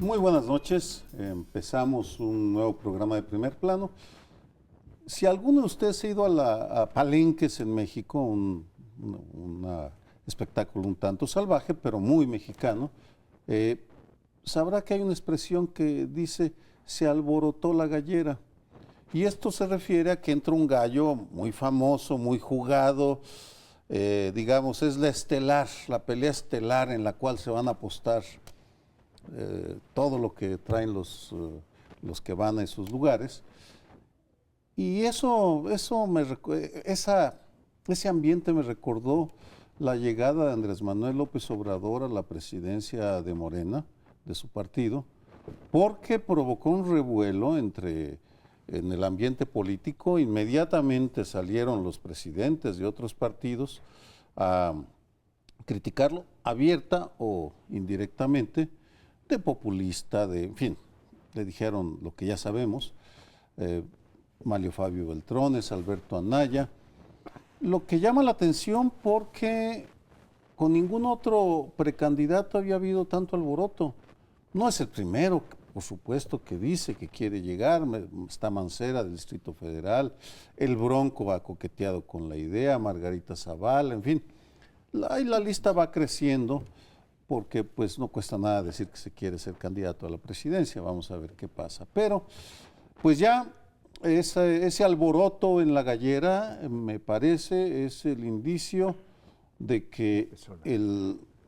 Muy buenas noches. Empezamos un nuevo programa de Primer Plano. Si alguno de ustedes ha ido a palenques en México, un espectáculo un tanto salvaje, pero muy mexicano, sabrá que hay una expresión que dice, se alborotó la gallera. Y esto se refiere a que entra un gallo muy famoso, muy jugado, digamos, es la pelea estelar en la cual se van a apostar todo lo que traen los que van a esos lugares. Y ese ambiente me recordó la llegada de Andrés Manuel López Obrador a la presidencia de Morena, de su partido, porque provocó un revuelo en el ambiente político. Inmediatamente salieron los presidentes de otros partidos a criticarlo, abierta o indirectamente, de populista, en fin, le dijeron lo que ya sabemos, Mario Fabio Beltrones, Alberto Anaya, lo que llama la atención porque con ningún otro precandidato había habido tanto alboroto. No es el primero, por supuesto, que dice que quiere llegar, está Mancera del Distrito Federal, el Bronco ha coqueteado con la idea, Margarita Zavala, en fin, la lista va creciendo, porque pues no cuesta nada decir que se quiere ser candidato a la presidencia, vamos a ver qué pasa. Pero pues ya ese alboroto en la gallera, me parece, es el indicio de que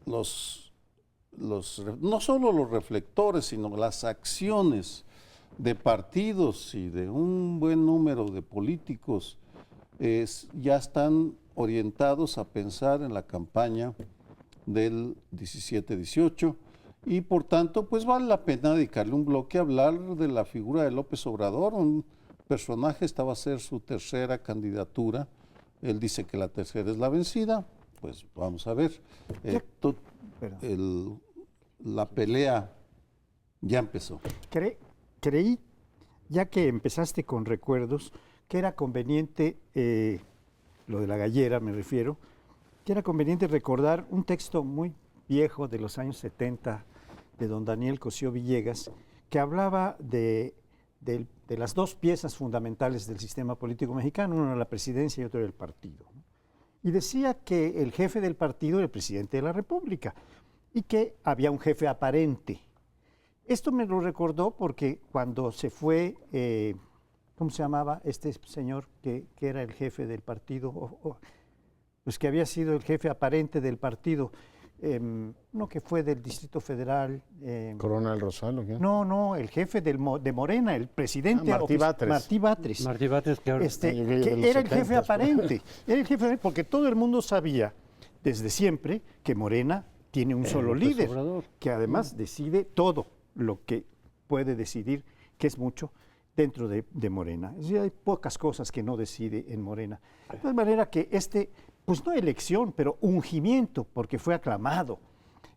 no solo los reflectores, sino las acciones de partidos y de un buen número de políticos ya están orientados a pensar en la campaña del 17-18 y por tanto pues vale la pena dedicarle un bloque a hablar de la figura de López Obrador, un personaje. Esta va a ser su tercera candidatura, él dice que la tercera es la vencida, pues vamos a ver. La pelea ya empezó. Creí, ya que empezaste con recuerdos, que era conveniente, lo de la gallera me refiero, que era conveniente recordar un texto muy viejo de los años 70 de don Daniel Cosío Villegas, que hablaba de las dos piezas fundamentales del sistema político mexicano, uno era la presidencia y otro era el partido. Y decía que el jefe del partido era el presidente de la República y que había un jefe aparente. Esto me lo recordó porque cuando se fue, ¿cómo se llamaba este señor que era el jefe del partido? Pues que había sido el jefe aparente del partido, no, que fue del Distrito Federal. ¿Coronel Rosal o qué? No, el jefe de Morena, el presidente. Martí Batres. Martí Batres. Martí Batres, que ahora que era el jefe aparente. Era el jefe porque todo el mundo sabía desde siempre que Morena tiene un solo líder, que además decide todo lo que puede decidir, que es mucho, dentro de Morena. Es decir, hay pocas cosas que no decide en Morena. De tal manera que pues no elección, pero ungimiento, porque fue aclamado.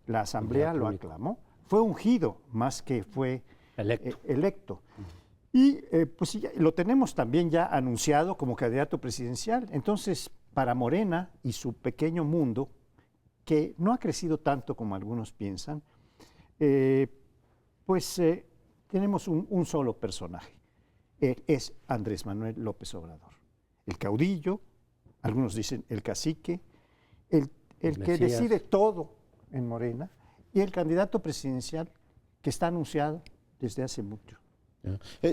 La Asamblea lo aclamó, fue ungido más que fue electo. Y pues ya lo tenemos también ya anunciado como candidato presidencial. Entonces, para Morena y su pequeño mundo, que no ha crecido tanto como algunos piensan, tenemos un solo personaje. Es Andrés Manuel López Obrador, el caudillo, algunos dicen el cacique, el que decide todo en Morena y el candidato presidencial que está anunciado desde hace mucho.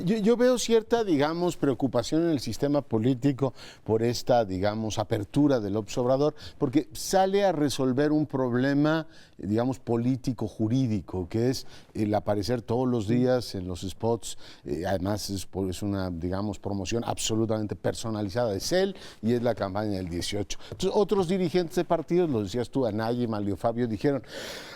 Yo veo cierta, digamos, preocupación en el sistema político por esta, digamos, apertura del López Obrador, porque sale a resolver un problema, digamos, político-jurídico, que es el aparecer todos los días en los spots. Además es una, digamos, promoción absolutamente personalizada. Es él y es la campaña del 18. Entonces, otros dirigentes de partidos, lo decías tú, Anaya y Mario Fabio, dijeron,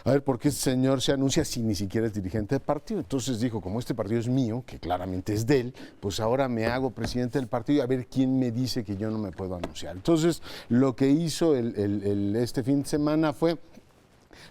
a ver, ¿por qué este señor se anuncia si ni siquiera es dirigente de partido? Entonces dijo, como este partido es mío, que claramente es de él, pues ahora me hago presidente del partido y a ver quién me dice que yo no me puedo anunciar. Entonces, lo que hizo este fin de semana fue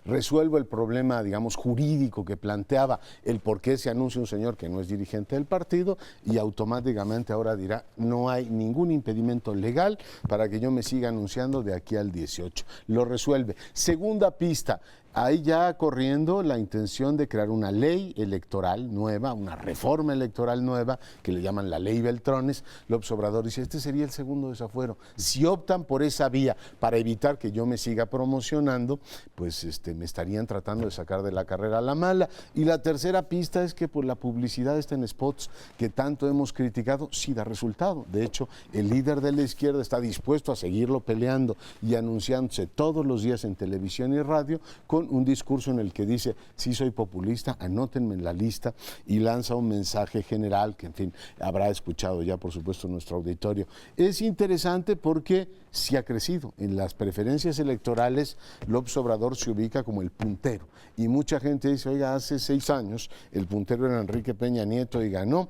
resuelvo el problema, digamos, jurídico que planteaba el por qué se anuncia un señor que no es dirigente del partido y automáticamente ahora dirá, no hay ningún impedimento legal para que yo me siga anunciando de aquí al 18. Lo resuelve. Segunda pista, hay ya corriendo la intención de crear una ley electoral nueva, una reforma electoral nueva, que le llaman la ley Beltrones. López Obrador dice, este sería el segundo desafuero. Si optan por esa vía para evitar que yo me siga promocionando, pues me estarían tratando de sacar de la carrera a la mala. Y la tercera pista es que pues, la publicidad está en spots que tanto hemos criticado, sí da resultado. De hecho, el líder de la izquierda está dispuesto a seguirlo peleando y anunciándose todos los días en televisión y radio con un discurso en el que dice, sí soy populista, anótenme en la lista, y lanza un mensaje general que, en fin, habrá escuchado ya, por supuesto, nuestro auditorio. Es interesante porque sí ha crecido. En las preferencias electorales, López Obrador se ubica como el puntero. Y mucha gente dice, oiga, hace 6 años el puntero era Enrique Peña Nieto y ganó.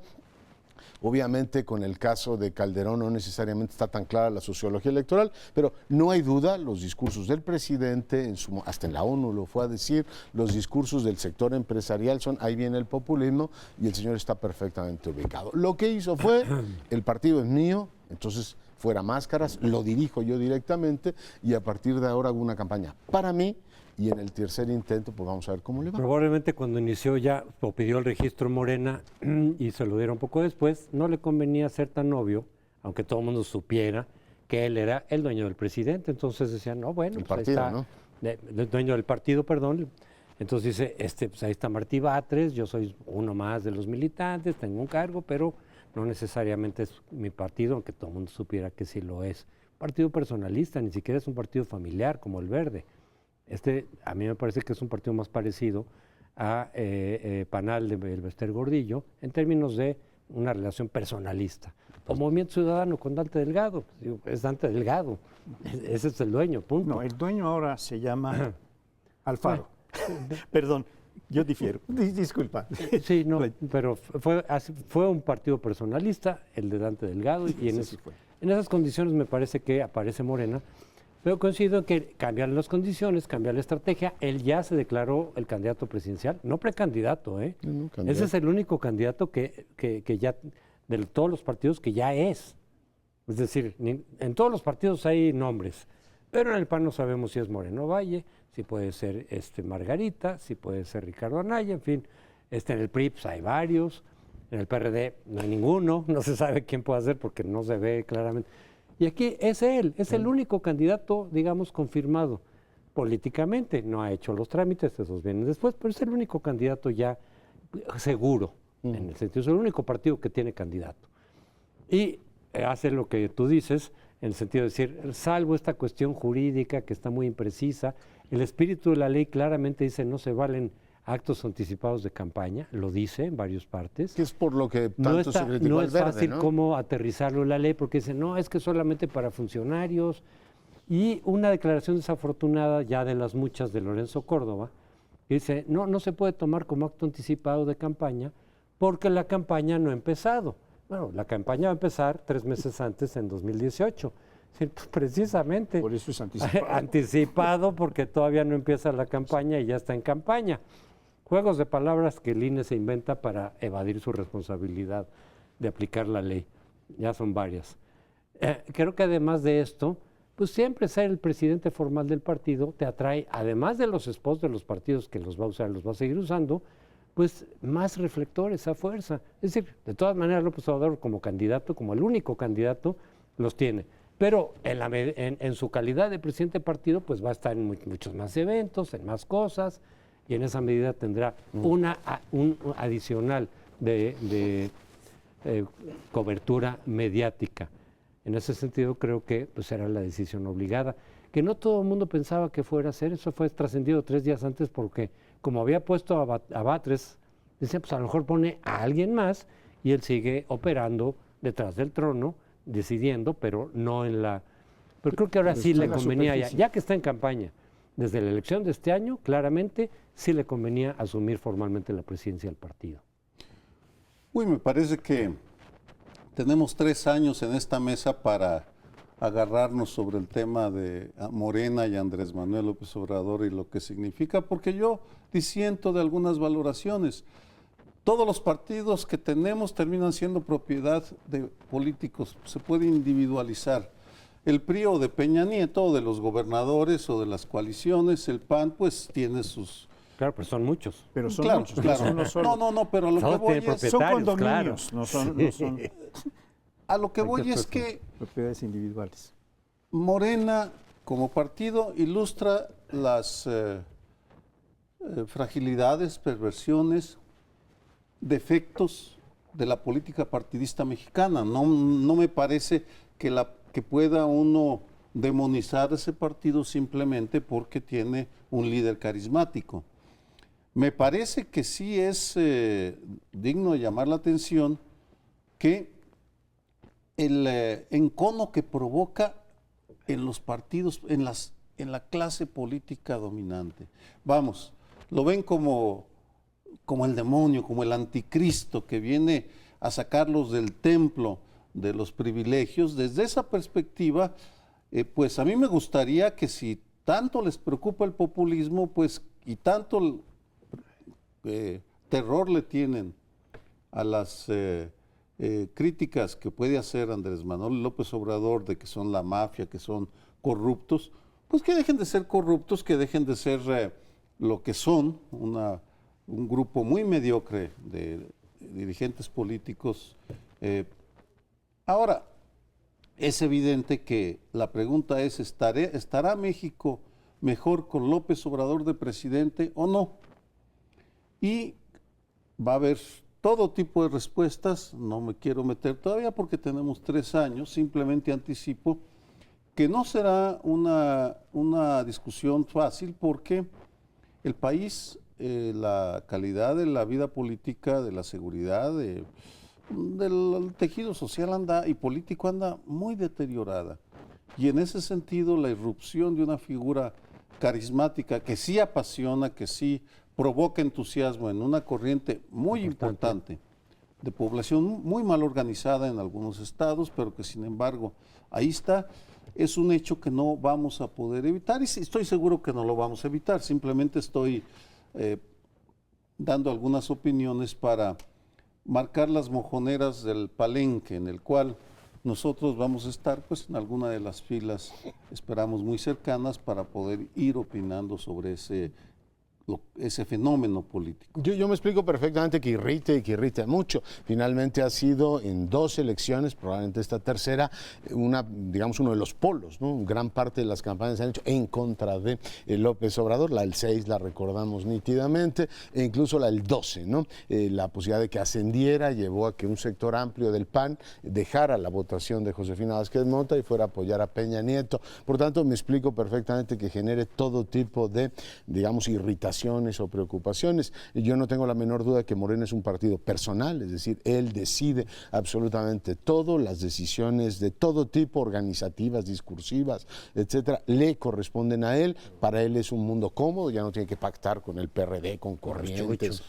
Obviamente con el caso de Calderón no necesariamente está tan clara la sociología electoral, pero no hay duda, los discursos del presidente, hasta en la ONU lo fue a decir, los discursos del sector empresarial son, ahí viene el populismo y el señor está perfectamente ubicado. Lo que hizo fue, el partido es mío, entonces fuera máscaras, lo dirijo yo directamente y a partir de ahora hago una campaña para mí. Y en el tercer intento, pues vamos a ver cómo le va. Probablemente cuando inició ya, o pidió el registro Morena y se lo dieron poco después, no le convenía ser tan obvio, aunque todo el mundo supiera que él era el dueño del presidente. Entonces decían, no, bueno, el pues partido, ahí está, ¿no? El dueño del partido, perdón. Entonces dice, pues ahí está Martí Batres, yo soy uno más de los militantes, tengo un cargo, pero no necesariamente es mi partido, aunque todo el mundo supiera que sí lo es. Partido personalista, ni siquiera es un partido familiar como el Verde. A mí me parece que es un partido más parecido a Panal de Elbester Gordillo en términos de una relación personalista. O Movimiento Ciudadano con Dante Delgado, es Dante Delgado, ese es el dueño, punto. No, el dueño ahora se llama Alfaro. Perdón, yo difiero. Disculpa. Sí, no, pero fue un partido personalista, el de Dante Delgado, y en esas condiciones me parece que aparece Morena. Pero coincido en que cambian las condiciones, cambian la estrategia. Él ya se declaró el candidato presidencial, no precandidato, ¿eh? No, candidato. Ese es el único candidato que ya, de todos los partidos, que ya es. Es decir, en todos los partidos hay nombres, pero en el PAN no sabemos si es Moreno Valle, si puede ser Margarita, si puede ser Ricardo Anaya, en fin. En el PRI pues, hay varios, en el PRD no hay ninguno, no se sabe quién puede ser porque no se ve claramente. Y aquí es él, es el único candidato, digamos, confirmado políticamente. No ha hecho los trámites, esos vienen después, pero es el único candidato ya seguro, en el sentido, es el único partido que tiene candidato. Y hace lo que tú dices, en el sentido de decir, salvo esta cuestión jurídica que está muy imprecisa, el espíritu de la ley claramente dice no se valen actos anticipados de campaña, lo dice en varias partes. Que es por lo que tanto se criticó no al es Verde, fácil ¿no? cómo aterrizarlo en la ley, porque dice, no, es que solamente para funcionarios. Y una declaración desafortunada ya de las muchas de Lorenzo Córdoba, que dice, no se puede tomar como acto anticipado de campaña porque la campaña no ha empezado. Bueno, la campaña va a empezar 3 meses antes, en 2018. Sí, precisamente. Por eso es anticipado. Anticipado porque todavía no empieza la campaña y ya está en campaña. Juegos de palabras que el INE se inventa para evadir su responsabilidad de aplicar la ley. Ya son varias. Creo que además de esto, pues siempre ser el presidente formal del partido te atrae, además de los spots de los partidos que los va a usar, los va a seguir usando, pues más reflectores a fuerza. Es decir, de todas maneras López Obrador como candidato, como el único candidato, los tiene. Pero en su calidad de presidente de partido, pues va a estar en muchos más eventos, en más cosas, y en esa medida tendrá un adicional de cobertura mediática. En ese sentido creo que pues, será la decisión obligada, que no todo el mundo pensaba que fuera a ser. Eso fue trascendido 3 días antes porque como había puesto a Batres, decía, pues a lo mejor pone a alguien más y él sigue operando detrás del trono, decidiendo, pero no en la... Pero creo que ahora sí le convenía, ya que está en campaña, desde la elección de este año, claramente sí le convenía asumir formalmente la presidencia del partido. Uy, me parece que tenemos 3 años en esta mesa para agarrarnos sobre el tema de Morena y Andrés Manuel López Obrador y lo que significa, porque yo disiento de algunas valoraciones. Todos los partidos que tenemos terminan siendo propiedad de políticos, se puede individualizar. el PRI o de Peña Nieto, o de los gobernadores, o de las coaliciones. El PAN, pues, tiene sus... Claro, pero son muchos. Pero son Claro, muchos, claro. no son uno solo. No, pero a lo que Todos voy tienen es... Son propietarios, condominios, claro. no son A lo que voy cualquier es persona, que propiedades individuales. Morena, como partido, ilustra las fragilidades, perversiones, defectos de la política partidista mexicana. No me parece que pueda uno demonizar ese partido simplemente porque tiene un líder carismático. Me parece que sí es digno de llamar la atención que el encono que provoca en los partidos, en la clase política dominante. Vamos, lo ven como el demonio, como el anticristo que viene a sacarlos del templo de los privilegios. Desde esa perspectiva, pues a mí me gustaría que, si tanto les preocupa el populismo, pues, y tanto terror le tienen a las críticas que puede hacer Andrés Manuel López Obrador de que son la mafia, que son corruptos, pues que dejen de ser corruptos, que dejen de ser lo que son, un grupo muy mediocre de dirigentes políticos. Ahora, es evidente que la pregunta es, ¿estará México mejor con López Obrador de presidente o no? Y va a haber todo tipo de respuestas. No me quiero meter todavía porque tenemos 3 años, simplemente anticipo que no será una discusión fácil, porque el país, la calidad de la vida política, de la seguridad, del tejido social y político anda muy deteriorada. Y en ese sentido, la irrupción de una figura carismática que sí apasiona, que sí provoca entusiasmo en una corriente muy importante de población muy mal organizada en algunos estados, pero que sin embargo ahí está, es un hecho que no vamos a poder evitar, y estoy seguro que no lo vamos a evitar. Simplemente estoy dando algunas opiniones para marcar las mojoneras del palenque en el cual nosotros vamos a estar, pues, en alguna de las filas, esperamos muy cercanas, para poder ir opinando sobre ese fenómeno político. Yo me explico perfectamente que irrite y que irrite mucho. Finalmente ha sido en 2 elecciones, probablemente esta tercera, uno de los polos, ¿no? Gran parte de las campañas se han hecho en contra de López Obrador. La del 6 la recordamos nítidamente, e incluso la del 12, ¿no? La posibilidad de que ascendiera llevó a que un sector amplio del PAN dejara la votación de Josefina Vázquez Mota y fuera a apoyar a Peña Nieto. Por tanto, me explico perfectamente que genere todo tipo de, irritación o preocupaciones. Yo no tengo la menor duda de que Morena es un partido personal, es decir, él decide absolutamente todo, las decisiones de todo tipo, organizativas, discursivas, etcétera, le corresponden a él. Para él es un mundo cómodo, ya no tiene que pactar con el PRD, con corrientes.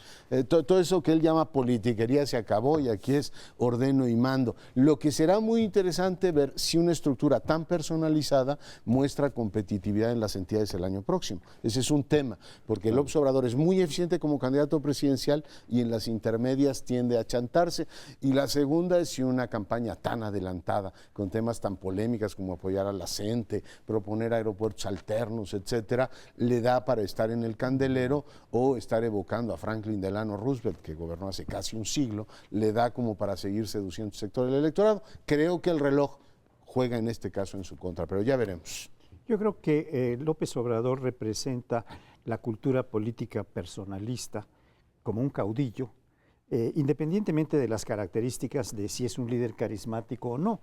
Todo eso que él llama politiquería se acabó, y aquí es ordeno y mando. Lo que será muy interesante ver si una estructura tan personalizada muestra competitividad en las entidades el año próximo. Ese es un tema, porque López Obrador es muy eficiente como candidato presidencial y en las intermedias tiende a chantarse. Y la segunda es si una campaña tan adelantada, con temas tan polémicas como apoyar a la gente, proponer aeropuertos alternos, etcétera, le da para estar en el candelero, o estar evocando a Franklin Delano Roosevelt, que gobernó hace casi un siglo, le da como para seguir seduciendo el sector del electorado. Creo que el reloj juega en este caso en su contra, pero ya veremos. Yo creo que López Obrador representa la cultura política personalista como un caudillo, independientemente de las características de si es un líder carismático o no.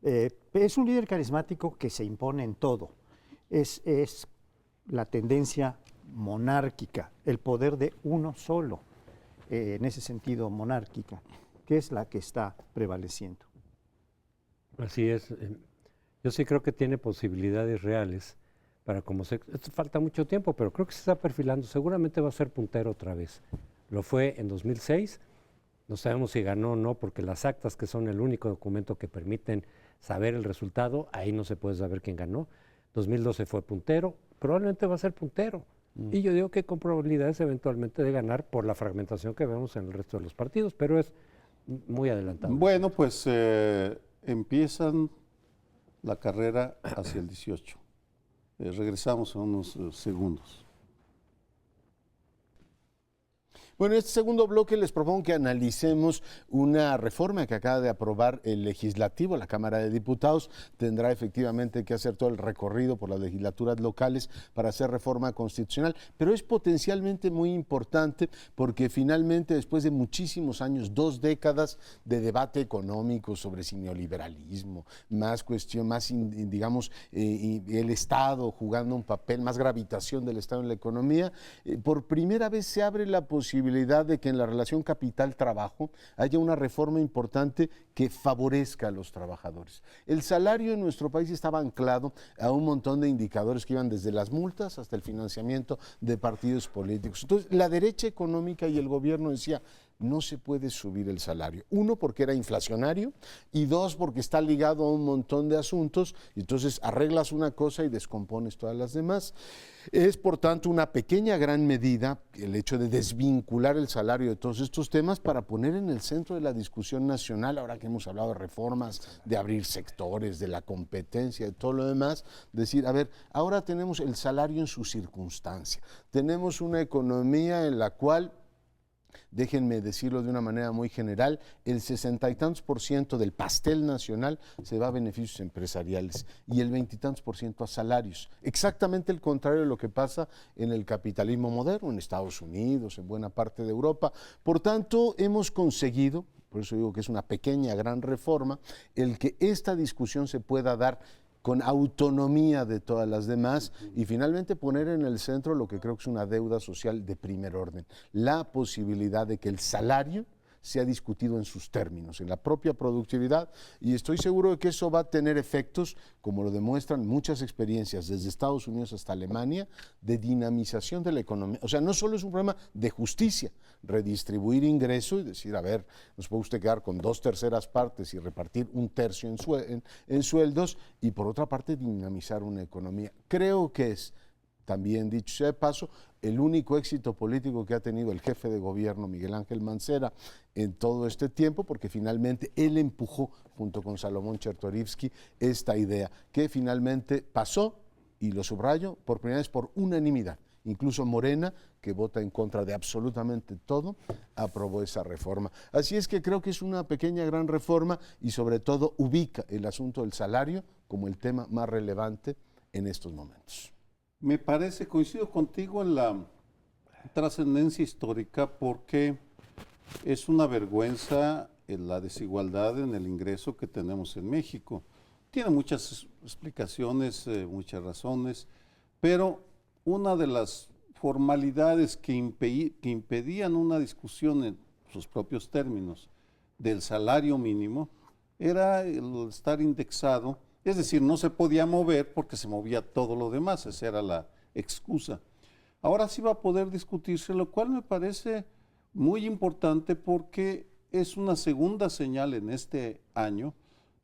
Es un líder carismático que se impone en todo. Es la tendencia monárquica, el poder de uno solo, en ese sentido monárquica, que es la que está prevaleciendo. Así es. Yo sí creo que tiene posibilidades reales para esto falta mucho tiempo, pero creo que se está perfilando. Seguramente va a ser puntero otra vez. Lo fue en 2006. No sabemos si ganó o no, porque las actas, que son el único documento que permiten saber el resultado, ahí no se puede saber quién ganó. 2012 fue puntero, probablemente va a ser puntero. Y yo digo que con probabilidades eventualmente de ganar, por la fragmentación que vemos en el resto de los partidos, pero es muy adelantado. Bueno, pues empiezan la carrera hacia el 18. Regresamos en unos segundos. Bueno, en este segundo bloque les propongo que analicemos una reforma que acaba de aprobar el legislativo. La Cámara de Diputados tendrá efectivamente que hacer todo el recorrido por las legislaturas locales para hacer reforma constitucional, pero es potencialmente muy importante porque finalmente, después de muchísimos años, 2 décadas de debate económico sobre si neoliberalismo, más cuestión, más digamos, el Estado jugando un papel, más gravitación del Estado en la economía, por primera vez se abre la posibilidad de que en la relación capital-trabajo haya una reforma importante que favorezca a los trabajadores. El salario en nuestro país estaba anclado a un montón de indicadores que iban desde las multas hasta el financiamiento de partidos políticos. Entonces, la derecha económica y el gobierno decía, no se puede subir el salario. 1, porque era inflacionario, y 2, porque está ligado a un montón de asuntos, y entonces arreglas una cosa y descompones todas las demás. Es, por tanto, una pequeña gran medida el hecho de desvincular el salario de todos estos temas para poner en el centro de la discusión nacional, ahora que hemos hablado de reformas, de abrir sectores, de la competencia, de todo lo demás, decir, a ver, ahora tenemos el salario en su circunstancia, tenemos una economía en la cual, déjenme decirlo de una manera muy general, el 60 y tantos % del pastel nacional se va a beneficios empresariales y el 20 y tantos % a salarios. Exactamente el contrario de lo que pasa en el capitalismo moderno, en Estados Unidos, en buena parte de Europa. Por tanto, hemos conseguido, por eso digo que es una pequeña gran reforma, el que esta discusión se pueda dar con autonomía de todas las demás y finalmente poner en el centro lo que creo que es una deuda social de primer orden, la posibilidad de que el salario sea discutido en sus términos, en la propia productividad, y estoy seguro de que eso va a tener efectos, como lo demuestran muchas experiencias desde Estados Unidos hasta Alemania, de dinamización de la economía. O sea, no solo es un problema de justicia, redistribuir ingresos y decir, a ver, nos puede usted quedar con 2/3 partes y repartir 1/3 en sueldos, y por otra parte dinamizar una economía. Creo que es, también dicho sea de paso, el único éxito político que ha tenido el jefe de gobierno, Miguel Ángel Mancera, en todo este tiempo, porque finalmente él empujó, junto con Salomón Chertorivsky, esta idea, que finalmente pasó, y lo subrayo, por primera vez por unanimidad. Incluso Morena, que vota en contra de absolutamente todo, aprobó esa reforma. Así es que creo que es una pequeña gran reforma y sobre todo ubica el asunto del salario como el tema más relevante en estos momentos. Me parece, coincido contigo en la trascendencia histórica porque es una vergüenza la desigualdad en el ingreso que tenemos en México. Tiene muchas explicaciones, muchas razones, pero una de las formalidades que impedían una discusión en sus propios términos del salario mínimo era el estar indexado. Es decir, no se podía mover porque se movía todo lo demás, esa era la excusa. Ahora sí va a poder discutirse, lo cual me parece muy importante porque es una segunda señal en este año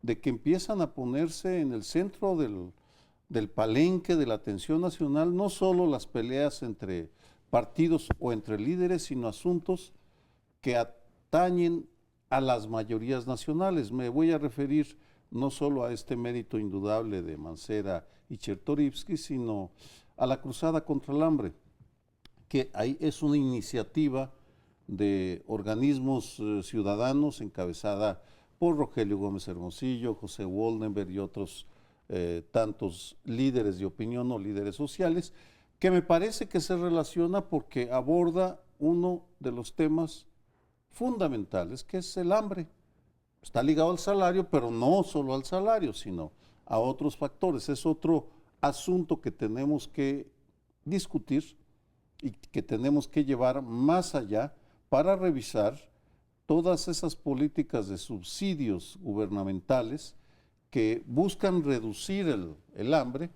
de que empiezan a ponerse en el centro del palenque de la atención nacional no solo las peleas entre partidos o entre líderes, sino asuntos que atañen a las mayorías nacionales. Me voy a referir no solo a este mérito indudable de Mancera y Chertorivsky, sino a la cruzada contra el hambre, que ahí es una iniciativa de organismos ciudadanos encabezada por Rogelio Gómez Hermosillo, José Woldenberg y otros tantos líderes de opinión o líderes sociales, que me parece que se relaciona porque aborda uno de los temas fundamentales, que es el hambre. Está ligado al salario, pero no solo al salario, sino a otros factores. Es otro asunto que tenemos que discutir y que tenemos que llevar más allá para revisar todas esas políticas de subsidios gubernamentales que buscan reducir el hambre,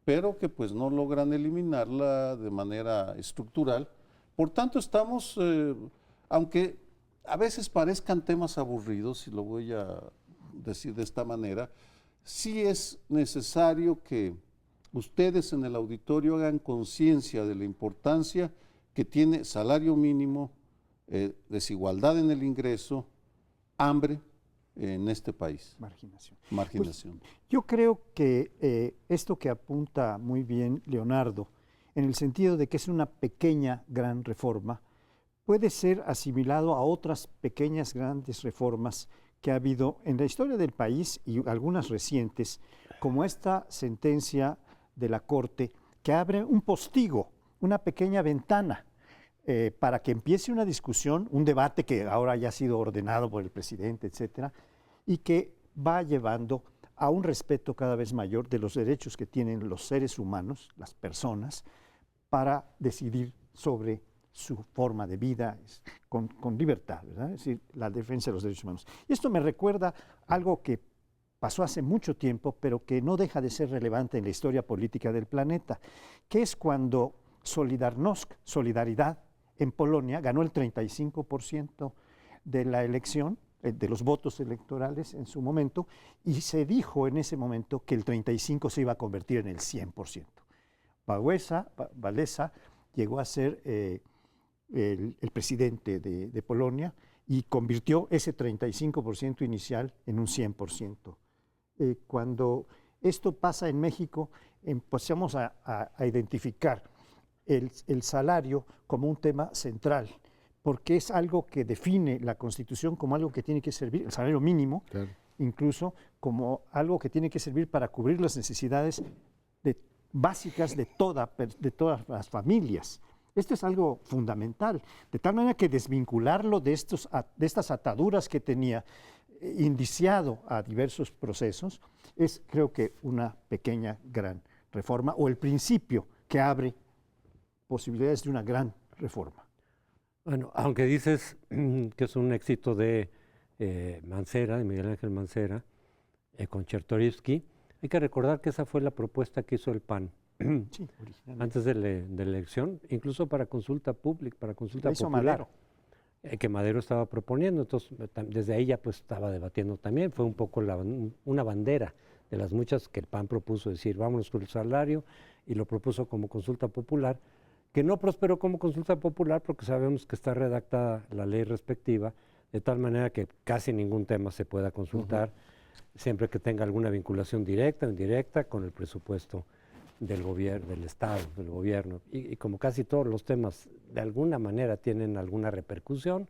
pero que pues no logran eliminarla de manera estructural. Por tanto, estamos, aunque a veces parezcan temas aburridos, y lo voy a decir de esta manera, sí es necesario que ustedes en el auditorio hagan conciencia de la importancia que tiene salario mínimo, desigualdad en el ingreso, hambre, en este país. Marginación. Marginación. Yo creo que esto que apunta muy bien Leonardo, en el sentido de que es una pequeña gran reforma, puede ser asimilado a otras pequeñas grandes reformas que ha habido en la historia del país y algunas recientes, como esta sentencia de la Corte que abre un postigo, una pequeña ventana para que empiece una discusión, un debate que ahora ya ha sido ordenado por el presidente, etcétera, y que va llevando a un respeto cada vez mayor de los derechos que tienen los seres humanos, las personas, para decidir sobre su forma de vida con libertad, ¿verdad? Es decir, la defensa de los derechos humanos. Y esto me recuerda algo que pasó hace mucho tiempo, pero que no deja de ser relevante en la historia política del planeta, que es cuando Solidarnosc, Solidaridad, en Polonia ganó el 35% de la elección, de los votos electorales en su momento, y se dijo en ese momento que el 35% se iba a convertir en el 100%. Wałęsa llegó a ser el presidente de Polonia y convirtió ese 35% inicial en un 100%. Cuando esto pasa en México, empezamos a identificar el salario como un tema central, porque es algo que define la Constitución como algo que tiene que servir, el salario mínimo, claro, incluso como algo que tiene que servir para cubrir las necesidades básicas de todas las familias. Esto es algo fundamental, de tal manera que desvincularlo de estas ataduras que tenía indiciado a diversos procesos es, creo que, una pequeña gran reforma o el principio que abre posibilidades de una gran reforma. Bueno, aunque dices que es un éxito de Mancera, de Miguel Ángel Mancera, con Chertorivsky, hay que recordar que esa fue la propuesta que hizo el PAN sí, antes de la elección, incluso para consulta pública, para consulta popular, que Madero estaba proponiendo. Entonces, desde ahí ya pues estaba debatiendo también. Fue un poco una bandera de las muchas que el PAN propuso, decir, vámonos por el salario, y lo propuso como consulta popular, que no prosperó como consulta popular porque sabemos que está redactada la ley respectiva, de tal manera que casi ningún tema se pueda consultar, siempre que tenga alguna vinculación directa o indirecta con el presupuesto del gobierno, del Estado, del gobierno. Y como casi todos los temas de alguna manera tienen alguna repercusión,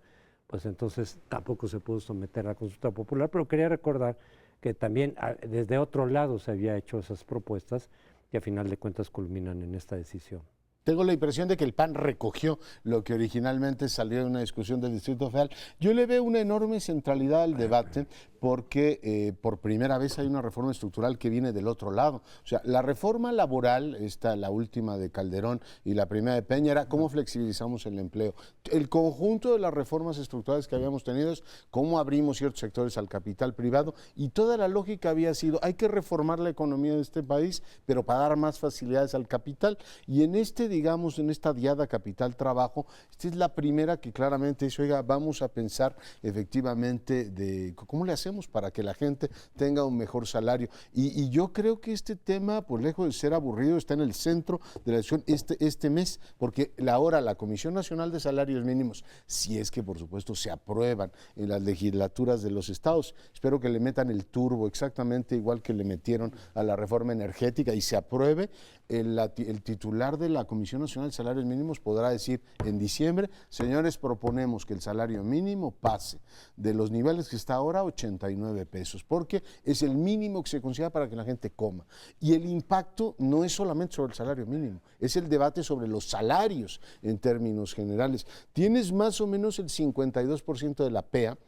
pues entonces tampoco se pudo someter a la consulta popular. Pero quería recordar que también desde otro lado se había hecho esas propuestas que a final de cuentas culminan en esta decisión. Tengo la impresión de que el PAN recogió lo que originalmente salió en una discusión del Distrito Federal. Yo le veo una enorme centralidad al debate porque por primera vez hay una reforma estructural que viene del otro lado. O sea, la reforma laboral, la última de Calderón y la primera de Peña, era cómo flexibilizamos el empleo. El conjunto de las reformas estructurales que habíamos tenido es cómo abrimos ciertos sectores al capital privado, y toda la lógica había sido, hay que reformar la economía de este país, pero para dar más facilidades al capital. Y en digamos, en esta diada capital-trabajo, esta es la primera que claramente dice, oiga, vamos a pensar efectivamente de cómo le hacemos para que la gente tenga un mejor salario. Y yo creo que este tema, pues lejos de ser aburrido, está en el centro de la decisión este mes, porque ahora la Comisión Nacional de Salarios Mínimos, si es que por supuesto se aprueban en las legislaturas de los estados, espero que le metan el turbo exactamente igual que le metieron a la reforma energética y se apruebe, el titular de la Comisión Nacional de Salarios Mínimos podrá decir en diciembre, señores, proponemos que el salario mínimo pase de los niveles que está ahora a 89 pesos, porque es el mínimo que se considera para que la gente coma. Y el impacto no es solamente sobre el salario mínimo, es el debate sobre los salarios en términos generales. Tienes más o menos el 52% de la PEA,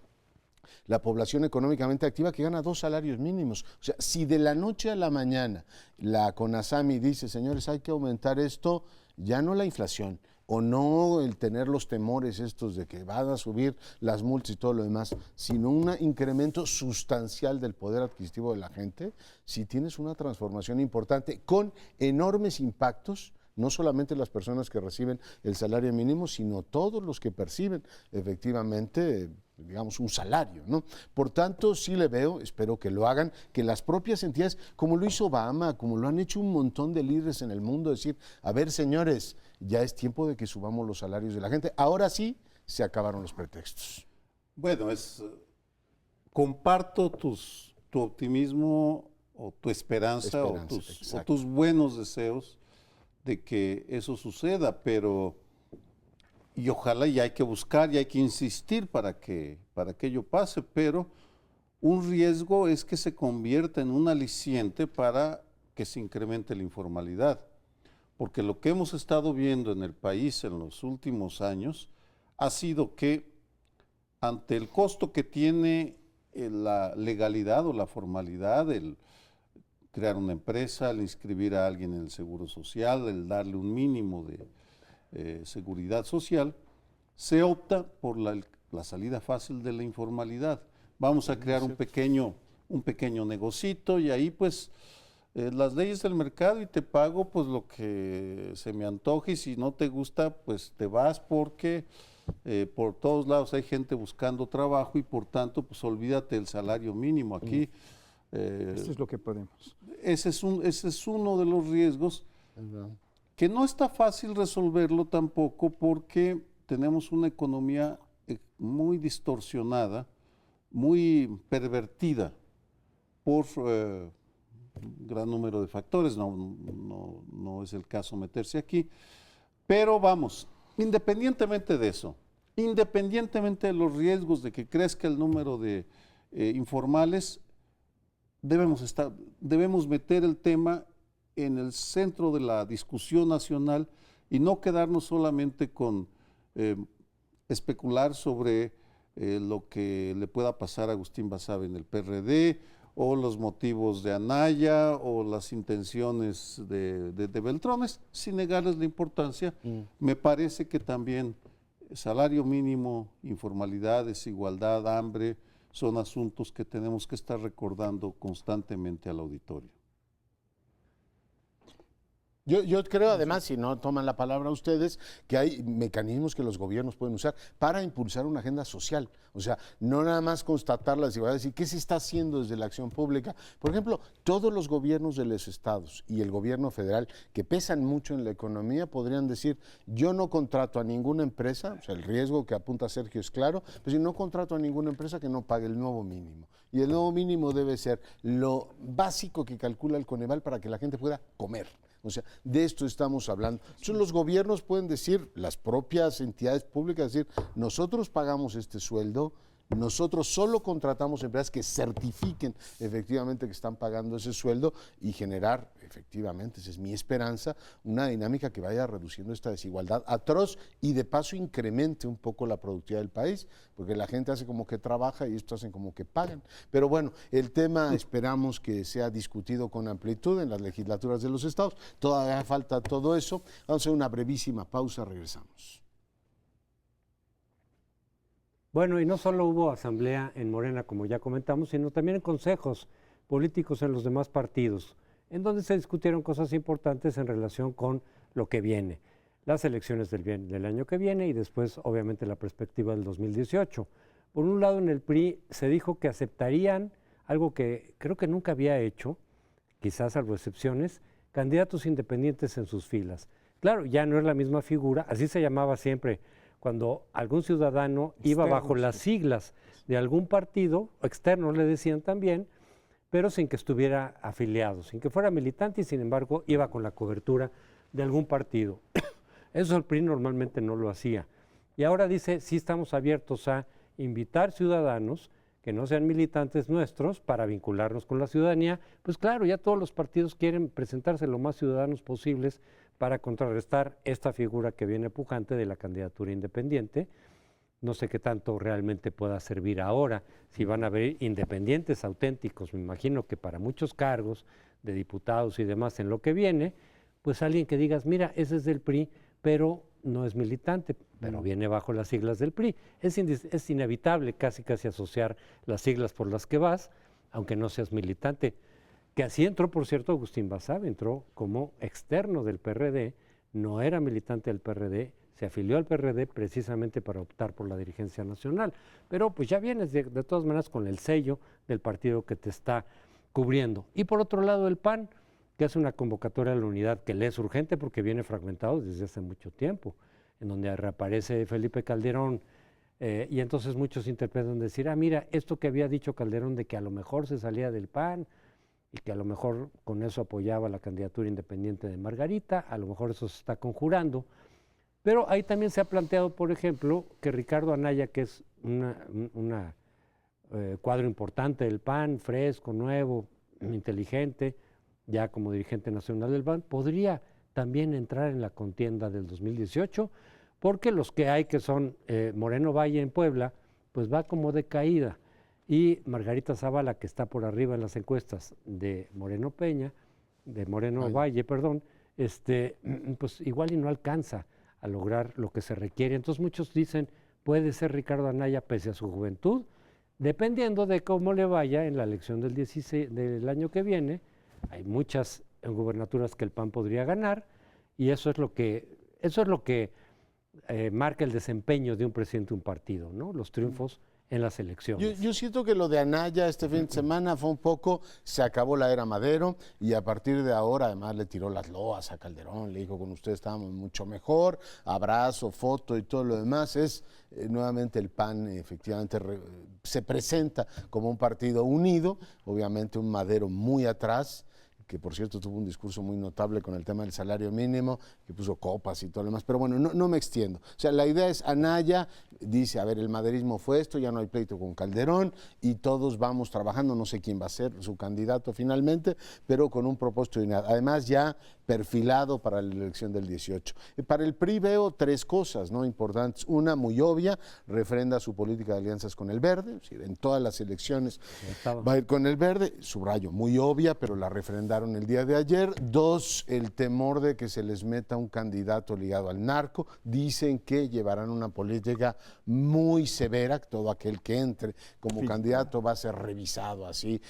la población económicamente activa, que gana 2 salarios mínimos. O sea, si de la noche a la mañana la CONASAMI dice, señores, hay que aumentar esto, ya no la inflación, o no el tener los temores estos de que van a subir las multas y todo lo demás, sino un incremento sustancial del poder adquisitivo de la gente, si tienes una transformación importante con enormes impactos, no solamente las personas que reciben el salario mínimo, sino todos los que perciben efectivamente, digamos, un salario, ¿no? Por tanto, sí le veo, espero que lo hagan, que las propias entidades, como lo hizo Obama, como lo han hecho un montón de líderes en el mundo, decir, a ver, señores, ya es tiempo de que subamos los salarios de la gente. Ahora sí, se acabaron los pretextos. Bueno, es comparto tu optimismo o tu esperanza, o tus buenos deseos de que eso suceda, pero y ojalá, y hay que buscar y hay que insistir para que ello pase, pero un riesgo es que se convierta en un aliciente para que se incremente la informalidad, porque lo que hemos estado viendo en el país en los últimos años ha sido que ante el costo que tiene la legalidad o la formalidad, el crear una empresa, el inscribir a alguien en el Seguro Social, el darle un mínimo de seguridad social, se opta por la salida fácil de la informalidad. Vamos a crear un pequeño negocito y ahí pues las leyes del mercado y te pago pues lo que se me antoje y si no te gusta pues te vas porque por todos lados hay gente buscando trabajo y por tanto pues olvídate del salario mínimo aquí. Esto es lo que podemos. Ese es uno de los riesgos que no está fácil resolverlo tampoco porque tenemos una economía muy distorsionada, muy pervertida por un gran número de factores, no es el caso meterse aquí, pero vamos, independientemente de eso, independientemente de los riesgos de que crezca el número de informales, debemos meter el tema en el centro de la discusión nacional y no quedarnos solamente con especular sobre lo que le pueda pasar a Agustín Basabe en el PRD o los motivos de Anaya o las intenciones de Beltrones, sin negarles la importancia. Me parece que también salario mínimo, informalidad, desigualdad, hambre, son asuntos que tenemos que estar recordando constantemente al auditorio. Yo creo además, si no toman la palabra ustedes, que hay mecanismos que los gobiernos pueden usar para impulsar una agenda social. O sea, no nada más constatar las desigualdades y qué se está haciendo desde la acción pública. Por ejemplo, todos los gobiernos de los estados y el gobierno federal que pesan mucho en la economía podrían decir, yo no contrato a ninguna empresa, o sea, el riesgo que apunta Sergio es claro, pero si no contrato a ninguna empresa que no pague el nuevo mínimo. Y el nuevo mínimo debe ser lo básico que calcula el Coneval para que la gente pueda comer. O sea, de esto estamos hablando. Entonces, los gobiernos pueden decir, las propias entidades públicas, decir, nosotros pagamos este sueldo, nosotros solo contratamos empresas que certifiquen efectivamente que están pagando ese sueldo y generar, efectivamente, esa es mi esperanza, una dinámica que vaya reduciendo esta desigualdad atroz y de paso incremente un poco la productividad del país, porque la gente hace como que trabaja y estos hacen como que pagan. Pero bueno, el tema esperamos que sea discutido con amplitud en las legislaturas de los estados. Todavía falta todo eso. Vamos a hacer una brevísima pausa, regresamos. Bueno, y no solo hubo asamblea en Morena, como ya comentamos, sino también en consejos políticos en los demás partidos, en donde se discutieron cosas importantes en relación con lo que viene, las elecciones del año que viene y después, obviamente, la perspectiva del 2018. Por un lado, en el PRI se dijo que aceptarían algo que creo que nunca había hecho, quizás salvo excepciones, candidatos independientes en sus filas. Claro, ya no es la misma figura, así se llamaba siempre, cuando algún ciudadano iba bajo las siglas de algún partido, externo le decían también, pero sin que estuviera afiliado, sin que fuera militante y sin embargo iba con la cobertura de algún partido. Eso el PRI normalmente no lo hacía. Y ahora dice, sí estamos abiertos a invitar ciudadanos que no sean militantes nuestros para vincularnos con la ciudadanía. Pues claro, ya todos los partidos quieren presentarse lo más ciudadanos posibles para contrarrestar esta figura que viene pujante de la candidatura independiente. No sé qué tanto realmente pueda servir ahora, si van a haber independientes auténticos, me imagino que para muchos cargos de diputados y demás en lo que viene, pues alguien que digas, mira, ese es del PRI, pero no es militante, pero viene bajo las siglas del PRI. Es inevitable casi asociar las siglas por las que vas, aunque no seas militante. Que así entró, por cierto, Agustín Basabe, entró como externo del PRD, no era militante del PRD, se afilió al PRD precisamente para optar por la dirigencia nacional. Pero pues ya vienes de todas maneras con el sello del partido que te está cubriendo. Y por otro lado el PAN, que hace una convocatoria a la unidad que le es urgente porque viene fragmentado desde hace mucho tiempo, en donde reaparece Felipe Calderón Y entonces muchos interpretan decir, mira, esto que había dicho Calderón de que a lo mejor se salía del PAN y que a lo mejor con eso apoyaba la candidatura independiente de Margarita, a lo mejor eso se está conjurando. Pero ahí también se ha planteado, por ejemplo, que Ricardo Anaya, que es un cuadro importante del PAN, fresco, nuevo, inteligente, ya como dirigente nacional del PAN, podría también entrar en la contienda del 2018, porque los que hay, que son Moreno Valle en Puebla, pues va como de caída, y Margarita Zavala, que está por arriba en las encuestas de Moreno Valle, perdón, pues igual y no alcanza a lograr lo que se requiere. Entonces muchos dicen, puede ser Ricardo Anaya pese a su juventud, dependiendo de cómo le vaya en la elección del año que viene. Hay muchas gubernaturas que el PAN podría ganar, y eso es lo que marca el desempeño de un presidente de un partido, ¿no? Los triunfos en las elecciones. Yo siento que lo de Anaya este fin de semana fue un poco, se acabó la era Madero, y a partir de ahora además le tiró las loas a Calderón, le dijo, con usted estábamos mucho mejor, abrazo, foto y todo lo demás. Es nuevamente el PAN efectivamente se presenta como un partido unido, obviamente un Madero muy atrás, que por cierto tuvo un discurso muy notable con el tema del salario mínimo, que puso copas y todo lo demás, pero bueno, no me extiendo. O sea, la idea es, Anaya dice, a ver, el maderismo fue esto, ya no hay pleito con Calderón, y todos vamos trabajando, no sé quién va a ser su candidato finalmente, pero con un propósito de nada. Además, ya perfilado para la elección del 18. Para el PRI veo tres cosas, ¿no?, importantes. Una, muy obvia, refrenda su política de alianzas con el Verde, es decir, en todas las elecciones va a ir con el Verde, subrayo, muy obvia, pero la refrendaron el día de ayer. Dos, el temor de que se les meta un candidato ligado al narco. Dicen que llevarán una política muy severa, todo aquel que entre como candidato va a ser revisado así,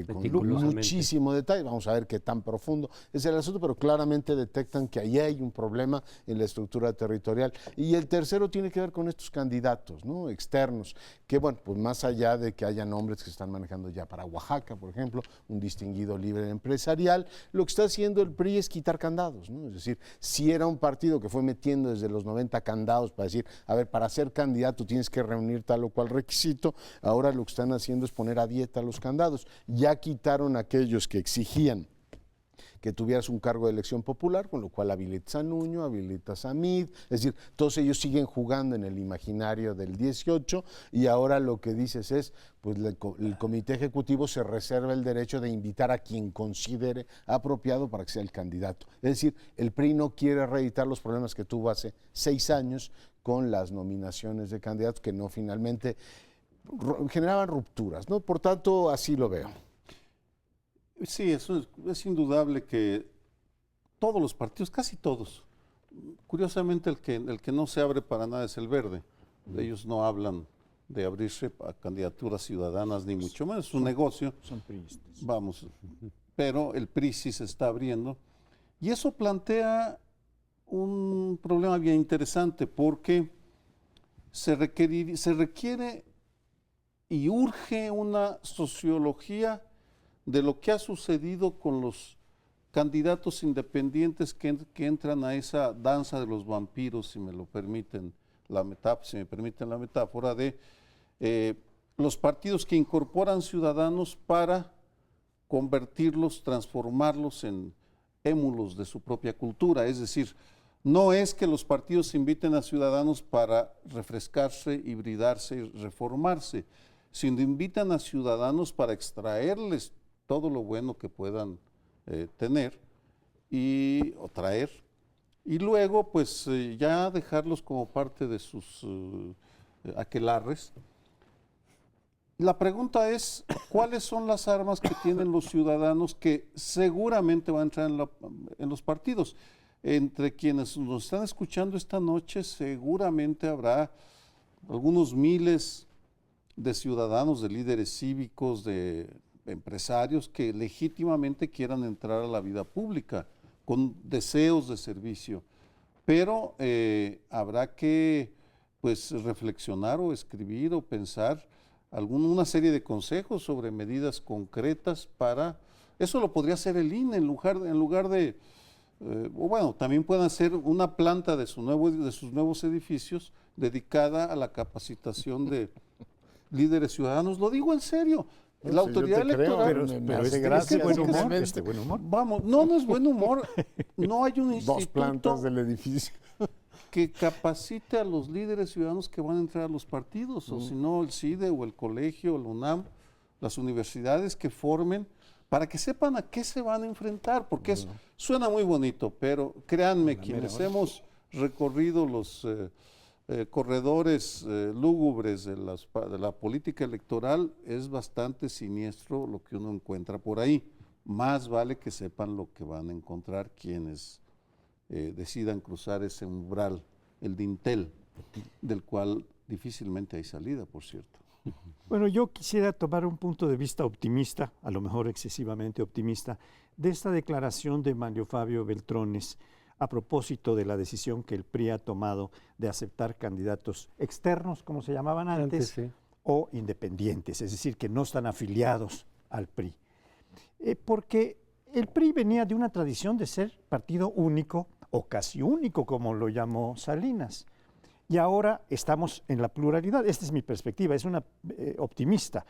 con muchísimo detalle. Vamos a ver qué tan profundo es el asunto, pero claramente detectan que ahí hay un problema en la estructura territorial. Y el tercero tiene que ver con estos candidatos, ¿no?, externos, que bueno, pues más allá de que haya nombres que se están manejando ya para Oaxaca, por ejemplo, un distinguido líder empresarial, lo que está haciendo el PRI es quitar candados, ¿no? Es decir, si era un partido que fue metiendo desde los 90 candados para decir, a ver, para ser candidato tienes que reunir tal o cual requisito, ahora lo que están haciendo es poner a dieta los candados. Ya quitaron aquellos que exigían que tuvieras un cargo de elección popular, con lo cual habilitas a Nuño, habilitas a Mid, es decir, todos ellos siguen jugando en el imaginario del 18, y ahora lo que dices es, pues el comité ejecutivo se reserva el derecho de invitar a quien considere apropiado para que sea el candidato. Es decir, el PRI no quiere reeditar los problemas que tuvo hace 6 años con las nominaciones de candidatos que no finalmente generaban rupturas, ¿no? Por tanto, así lo veo. Sí, eso es indudable que todos los partidos, casi todos, curiosamente el que no se abre para nada es el Verde. Ellos no hablan de abrirse a candidaturas ciudadanas, ni mucho menos, es un negocio. Son priistas. Vamos, pero el PRI sí se está abriendo. Y eso plantea un problema bien interesante, porque se requiere y urge una sociología de lo que ha sucedido con los candidatos independientes que entran a esa danza de los vampiros, si me permiten la metáfora, de los partidos que incorporan ciudadanos para convertirlos, transformarlos en émulos de su propia cultura. Es decir, no es que los partidos inviten a ciudadanos para refrescarse, hibridarse y reformarse, sino invitan a ciudadanos para extraerles todo lo bueno que puedan tener o traer, y luego pues ya dejarlos como parte de sus aquelarres. La pregunta es, ¿cuáles son las armas que tienen los ciudadanos que seguramente van a entrar en los partidos? Entre quienes nos están escuchando esta noche, seguramente habrá algunos miles de ciudadanos, de líderes cívicos, de empresarios que legítimamente quieran entrar a la vida pública con deseos de servicio, pero habrá que pues reflexionar o escribir o pensar una serie de consejos sobre medidas concretas para... Eso lo podría hacer el INE en lugar de o bueno, también puedan ser una planta de sus nuevos edificios dedicada a la capacitación de líderes ciudadanos. Lo digo en serio. La autoridad electoral... Pero es de buen humor. Vamos, no es buen humor. No hay un instituto... Dos plantas del edificio. que capacite a los líderes ciudadanos que van a entrar a los partidos, o si no, el CIDE o el colegio, el UNAM, las universidades que formen, para que sepan a qué se van a enfrentar, porque suena muy bonito, pero créanme, quienes hemos recorrido los corredores lúgubres de la política electoral, es bastante siniestro lo que uno encuentra por ahí. Más vale que sepan lo que van a encontrar quienes decidan cruzar ese umbral, el dintel, del cual difícilmente hay salida, por cierto. Bueno, yo quisiera tomar un punto de vista optimista, a lo mejor excesivamente optimista, de esta declaración de Mario Fabio Beltrones a propósito de la decisión que el PRI ha tomado de aceptar candidatos externos, como se llamaban antes, sí. o independientes, es decir, que no están afiliados al PRI. Porque el PRI venía de una tradición de ser partido único, o casi único, como lo llamó Salinas. Y ahora estamos en la pluralidad. Esta es mi perspectiva, es una optimista.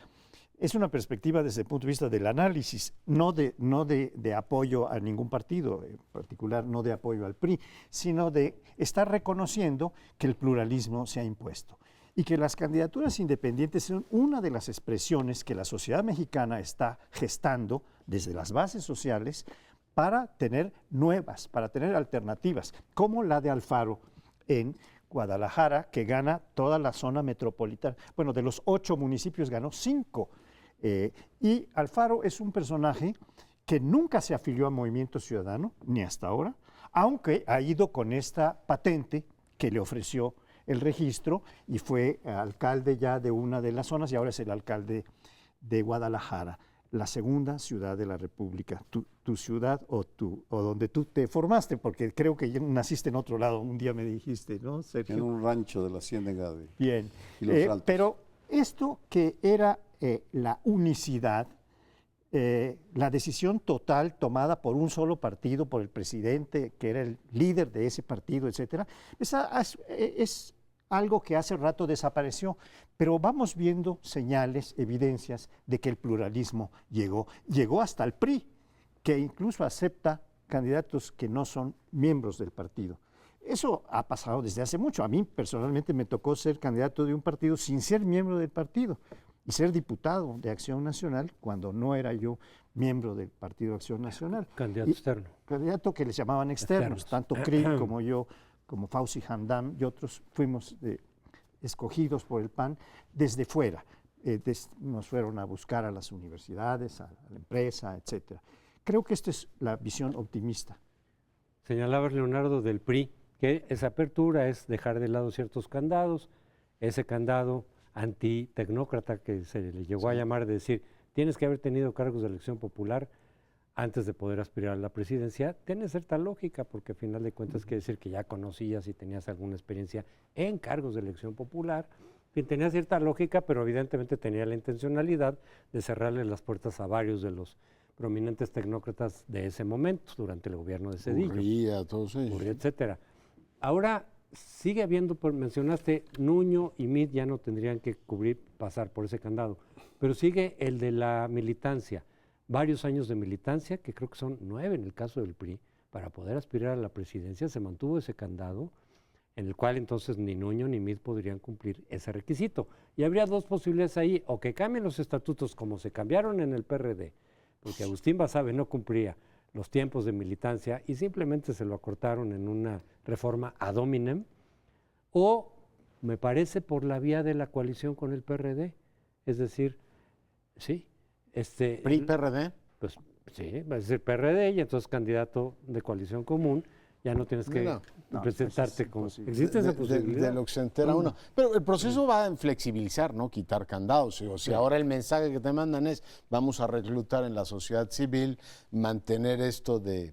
Es una perspectiva desde el punto de vista del análisis, no de apoyo a ningún partido, en particular no de apoyo al PRI, sino de estar reconociendo que el pluralismo se ha impuesto y que las candidaturas independientes son una de las expresiones que la sociedad mexicana está gestando desde las bases sociales para tener nuevas, para tener alternativas, como la de Alfaro en Guadalajara, que gana toda la zona metropolitana. Bueno, de los 8 municipios ganó 5. Y Alfaro es un personaje que nunca se afilió a Movimiento Ciudadano, ni hasta ahora, aunque ha ido con esta patente que le ofreció el registro y fue alcalde ya de una de las zonas y ahora es el alcalde de Guadalajara, la segunda ciudad de la República, tu ciudad o donde tú te formaste, porque creo que ya naciste en otro lado, un día me dijiste, ¿no, Sergio? En un rancho de la Ciénega de Bien, Los Altos. pero esto que era la unicidad, la decisión total tomada por un solo partido, por el presidente, que era el líder de ese partido, etcétera, es algo que hace rato desapareció, pero vamos viendo señales, evidencias de que el pluralismo llegó hasta el PRI, que incluso acepta candidatos que no son miembros del partido. Eso ha pasado desde hace mucho. A mí personalmente me tocó ser candidato de un partido sin ser miembro del partido y ser diputado de Acción Nacional cuando no era yo miembro del Partido Acción Nacional. Candidato externo. Candidato que les llamaban externos, tanto CRI como yo, como Fauci Hamdam y otros fuimos escogidos por el PAN desde fuera. Nos fueron a buscar a las universidades, a la empresa, etcétera. Creo que esta es la visión optimista. Señalaba Leonardo del PRI que esa apertura es dejar de lado ciertos candados, ese candado antitecnócrata que se le llegó a llamar, de decir, tienes que haber tenido cargos de elección popular antes de poder aspirar a la presidencia, tiene cierta lógica, porque al final de cuentas quiere decir que ya conocías y tenías alguna experiencia en cargos de elección popular, que tenía cierta lógica, pero evidentemente tenía la intencionalidad de cerrarle las puertas a varios de los prominentes tecnócratas de ese momento, durante el gobierno de Zedillo. Urría, todos ellos. Urría, etcétera. Ahora sigue habiendo, mencionaste, Nuño y Meade ya no tendrían que pasar por ese candado, pero sigue el de la militancia, varios años de militancia, que creo que son 9 en el caso del PRI, para poder aspirar a la presidencia se mantuvo ese candado, en el cual entonces ni Nuño ni Meade podrían cumplir ese requisito. Y habría 2 posibilidades ahí, o que cambien los estatutos como se cambiaron en el PRD, porque Agustín Basabe no cumplía los tiempos de militancia y simplemente se lo acortaron en una reforma ad hominem, o me parece por la vía de la coalición con el PRD, es decir, sí, PRI-PRD. Pues sí, va a ser PRD y entonces candidato de coalición común, ya no tienes que presentarte como... ¿Existe esa posibilidad? De lo que se entera uno. Pero el proceso va a flexibilizar, ¿no? Quitar candados. O sea, ahora el mensaje que te mandan es, vamos a reclutar en la sociedad civil, mantener esto de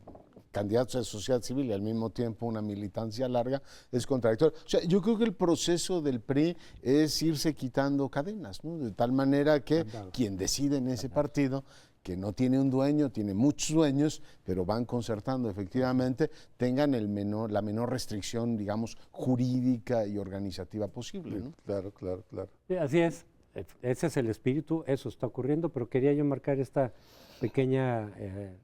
candidatos a sociedad civil y al mismo tiempo una militancia larga, es contradictorio. O sea, yo creo que el proceso del PRI es irse quitando cadenas, ¿no? De tal manera que quien decide en ese partido, que no tiene un dueño, tiene muchos dueños, pero van concertando efectivamente, tengan la menor restricción, digamos, jurídica y organizativa posible, ¿no? Claro, claro, claro. Sí, así es. Ese es el espíritu, eso está ocurriendo, pero quería yo marcar esta pequeña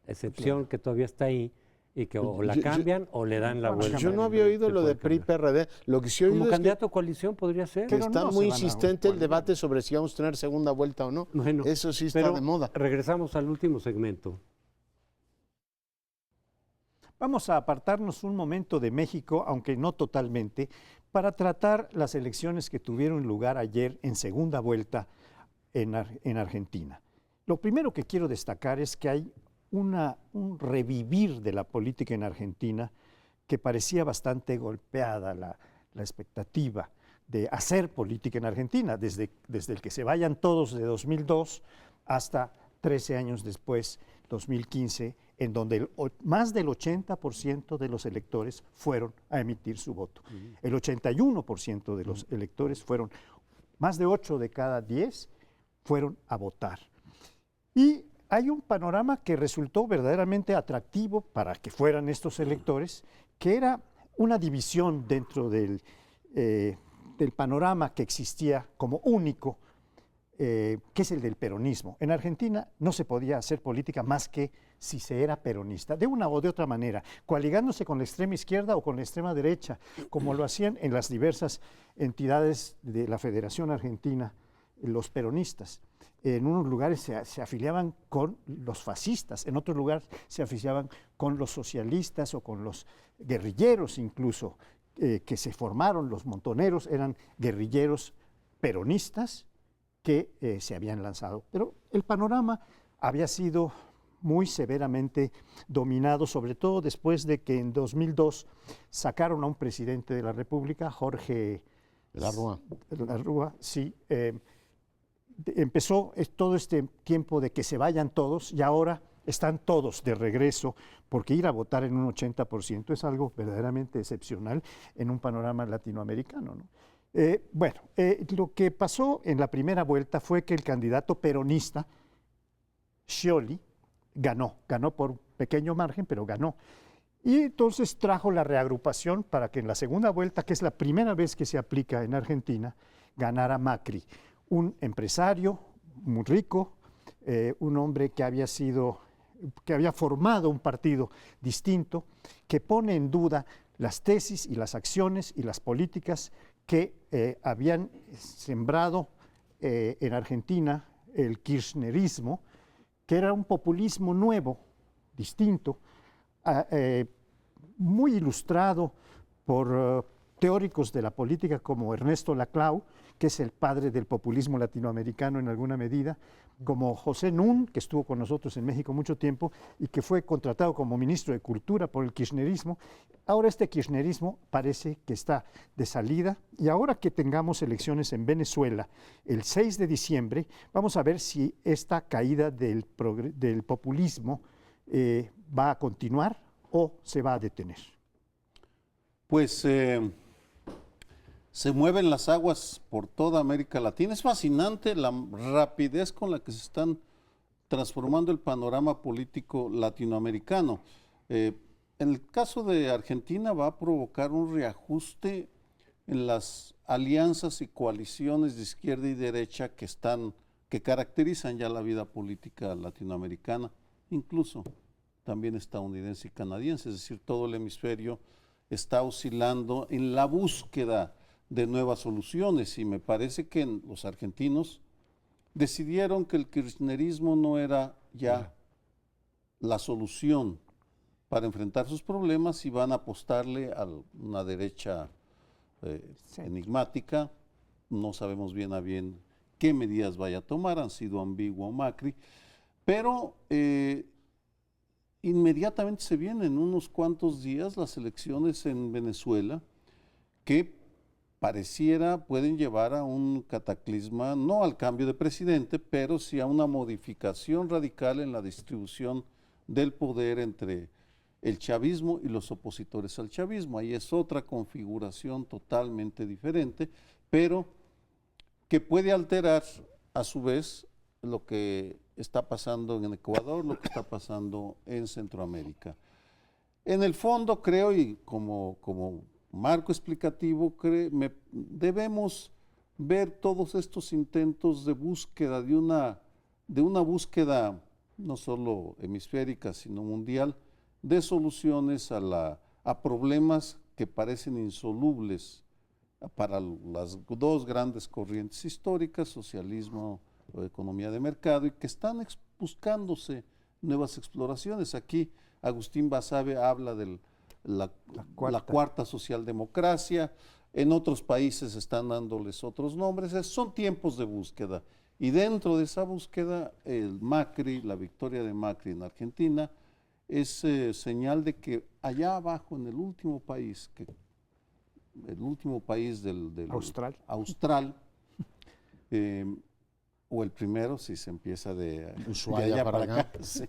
excepción que todavía está ahí y que o la cambian o le dan la vuelta. Yo no había oído lo de PRI-PRD. Lo que sí he oído Como es candidato a coalición podría ser. que Pero está no se muy van a insistente el volver. debate sobre si vamos a tener segunda vuelta o no. Bueno, Eso sí está pero de moda. regresamos al último segmento. Vamos a apartarnos un momento de México, aunque no totalmente, para tratar las elecciones que tuvieron lugar ayer en segunda vuelta en Argentina. Lo primero que quiero destacar es que hay un revivir de la política en Argentina que parecía bastante golpeada la expectativa de hacer política en Argentina, desde el que se vayan todos de 2002 hasta 13 años después, 2015, en donde más del 80% de los electores fueron a emitir su voto. El 81% de los electores fueron, más de 8 de cada 10 fueron a votar. Y hay un panorama que resultó verdaderamente atractivo para que fueran estos electores, que era una división dentro del panorama que existía como único, que es el del peronismo. En Argentina no se podía hacer política más que si se era peronista, de una o de otra manera, coaligándose con la extrema izquierda o con la extrema derecha, como lo hacían en las diversas entidades de la Federación Argentina, los peronistas. En unos lugares se afiliaban con los fascistas, en otros lugares se afiliaban con los socialistas o con los guerrilleros incluso, que se formaron, los montoneros eran guerrilleros peronistas que se habían lanzado. Pero el panorama había sido muy severamente dominado, sobre todo después de que en 2002 sacaron a un presidente de la República, Jorge Larrúa, sí. Empezó todo este tiempo de que se vayan todos y ahora están todos de regreso, porque ir a votar en un 80% es algo verdaderamente excepcional en un panorama latinoamericano, ¿no? Lo que pasó en la primera vuelta fue que el candidato peronista, Scioli, ganó por un pequeño margen, pero ganó. Y entonces trajo la reagrupación para que en la segunda vuelta, que es la primera vez que se aplica en Argentina, ganara Macri, un empresario muy rico, un hombre que había formado un partido distinto, que pone en duda las tesis y las acciones y las políticas que habían sembrado en Argentina el kirchnerismo, que era un populismo nuevo, distinto, muy ilustrado por teóricos de la política como Ernesto Laclau, que es el padre del populismo latinoamericano en alguna medida, como José Nun, que estuvo con nosotros en México mucho tiempo y que fue contratado como ministro de Cultura por el kirchnerismo. Ahora este kirchnerismo parece que está de salida y ahora que tengamos elecciones en Venezuela el 6 de diciembre, vamos a ver si esta caída del populismo va a continuar o se va a detener. Pues se mueven las aguas por toda América Latina. Es fascinante la rapidez con la que se están transformando el panorama político latinoamericano. En el caso de Argentina va a provocar un reajuste en las alianzas y coaliciones de izquierda y derecha que caracterizan ya la vida política latinoamericana, incluso también estadounidense y canadiense, es decir, todo el hemisferio está oscilando en la búsqueda de nuevas soluciones y me parece que los argentinos decidieron que el kirchnerismo no era ya la solución para enfrentar sus problemas y van a apostarle a una derecha enigmática. No sabemos bien a bien qué medidas vaya a tomar, han sido ambiguo Macri, pero inmediatamente se vienen en unos cuantos días las elecciones en Venezuela que pareciera pueden llevar a un cataclisma, no al cambio de presidente, pero sí a una modificación radical en la distribución del poder entre el chavismo y los opositores al chavismo. Ahí es otra configuración totalmente diferente, pero que puede alterar a su vez lo que está pasando en Ecuador, lo que está pasando en Centroamérica. En el fondo creo, y como marco explicativo, debemos ver todos estos intentos de búsqueda, de una búsqueda no solo hemisférica, sino mundial, de soluciones a problemas que parecen insolubles para las dos grandes corrientes históricas, socialismo o economía de mercado, y que están buscándose nuevas exploraciones. Aquí Agustín Basabe habla de la cuarta socialdemocracia, en otros países están dándoles otros nombres, son tiempos de búsqueda. Y dentro de esa búsqueda, la victoria de Macri en Argentina, es señal de que allá abajo, en el último país del Austral, o el primero, si se empieza de Ushuaia para acá. Sí.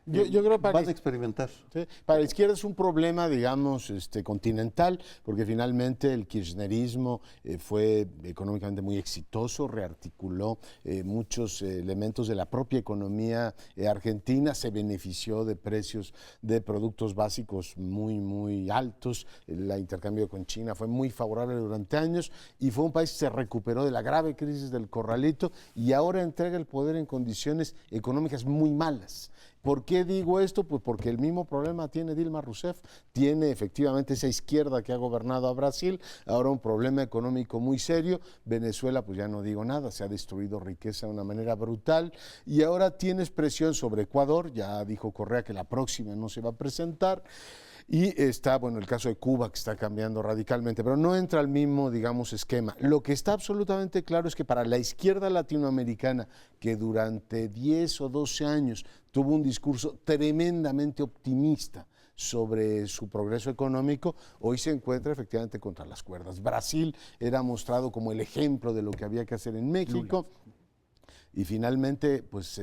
Yo creo para Vas a experimentar. ¿sí? Para la izquierda es un problema, digamos, continental, porque finalmente el kirchnerismo fue económicamente muy exitoso, rearticuló muchos elementos de la propia economía argentina, se benefició de precios de productos básicos muy, muy altos, el intercambio con China fue muy favorable durante años y fue un país que se recuperó de la grave crisis del corralito y ahora entrega el poder en condiciones económicas muy malas. ¿Por qué digo esto? Pues porque el mismo problema tiene Dilma Rousseff, tiene efectivamente esa izquierda que ha gobernado a Brasil, ahora un problema económico muy serio, Venezuela pues ya no digo nada, se ha destruido riqueza de una manera brutal y ahora tienes presión sobre Ecuador, ya dijo Correa que la próxima no se va a presentar. Y está, bueno, el caso de Cuba que está cambiando radicalmente, pero no entra al mismo, digamos, esquema. Lo que está absolutamente claro es que para la izquierda latinoamericana, que durante 10 o 12 años tuvo un discurso tremendamente optimista sobre su progreso económico, hoy se encuentra efectivamente contra las cuerdas. Brasil era mostrado como el ejemplo de lo que había que hacer en México. Y finalmente, pues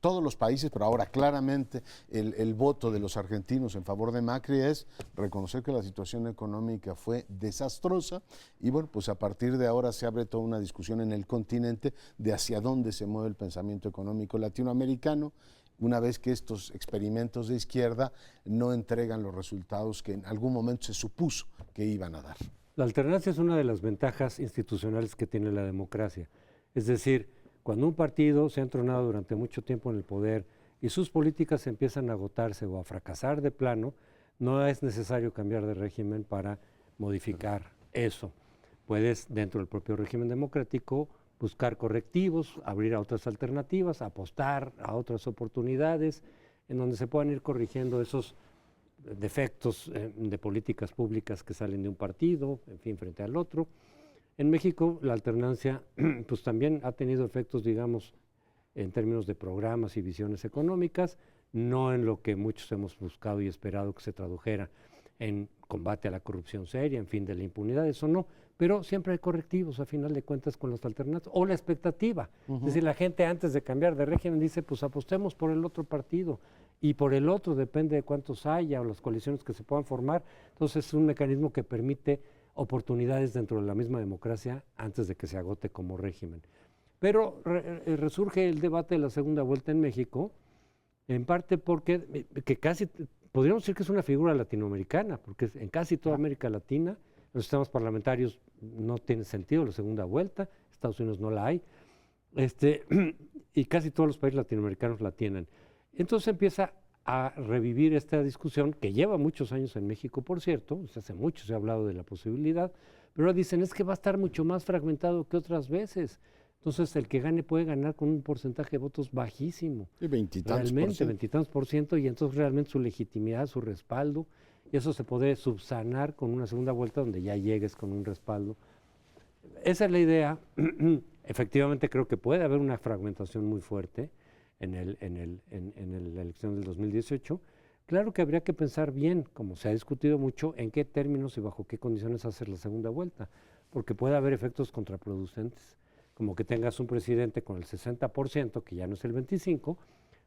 todos los países, pero ahora claramente el voto de los argentinos en favor de Macri es reconocer que la situación económica fue desastrosa y bueno, pues a partir de ahora se abre toda una discusión en el continente de hacia dónde se mueve el pensamiento económico latinoamericano, una vez que estos experimentos de izquierda no entregan los resultados que en algún momento se supuso que iban a dar. La alternancia es una de las ventajas institucionales que tiene la democracia, es decir, cuando un partido se ha entronado durante mucho tiempo en el poder y sus políticas empiezan a agotarse o a fracasar de plano, no es necesario cambiar de régimen para modificar eso. Puedes, dentro del propio régimen democrático, buscar correctivos, abrir a otras alternativas, apostar a otras oportunidades en donde se puedan ir corrigiendo esos defectos de políticas públicas que salen de un partido, en fin, frente al otro. En México la alternancia pues también ha tenido efectos, digamos, en términos de programas y visiones económicas, no en lo que muchos hemos buscado y esperado que se tradujera en combate a la corrupción seria, en fin de la impunidad, eso no, pero siempre hay correctivos a final de cuentas con las alternativas, o la expectativa. Es decir, la gente antes de cambiar de régimen dice, pues apostemos por el otro partido, y por el otro depende de cuántos haya o las coaliciones que se puedan formar, entonces es un mecanismo que permite oportunidades dentro de la misma democracia antes de que se agote como régimen. Pero resurge el debate de la segunda vuelta en México, en parte porque que casi, podríamos decir que es una figura latinoamericana, porque en casi toda América Latina, los sistemas parlamentarios no tienen sentido la segunda vuelta, Estados Unidos no la hay, y casi todos los países latinoamericanos la tienen. Entonces empieza a revivir esta discusión, que lleva muchos años en México, por cierto, hace mucho se ha hablado de la posibilidad, pero ahora dicen es que va a estar mucho más fragmentado que otras veces. Entonces el que gane puede ganar con un porcentaje de votos bajísimo. Y veintitantos por ciento, y entonces realmente su legitimidad, su respaldo, y eso se puede subsanar con una segunda vuelta donde ya llegues con un respaldo. Esa es la idea. Efectivamente creo que puede haber una fragmentación muy fuerte en la elección del 2018, claro que habría que pensar bien, como se ha discutido mucho, en qué términos y bajo qué condiciones hacer la segunda vuelta, porque puede haber efectos contraproducentes, como que tengas un presidente con el 60%, que ya no es el 25%,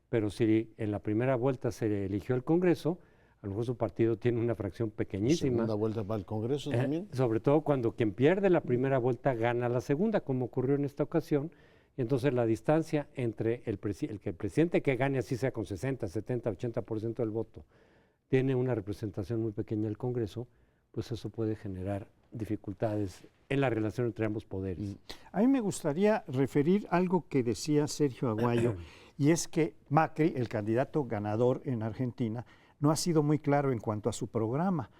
pero si en la primera vuelta se eligió el Congreso, A lo mejor su partido tiene una fracción pequeñísima. Segunda vuelta para el Congreso también. Sobre todo cuando quien pierde la primera vuelta gana la segunda, como ocurrió en esta ocasión. Y entonces la distancia entre el presidente que gane, así sea con 60, 70, 80% del voto, tiene una representación muy pequeña en el Congreso, pues eso puede generar dificultades en la relación entre ambos poderes. A mí me gustaría referir algo que decía Sergio Aguayo, y es que Macri, el candidato ganador en Argentina, no ha sido muy claro en cuanto a su programa.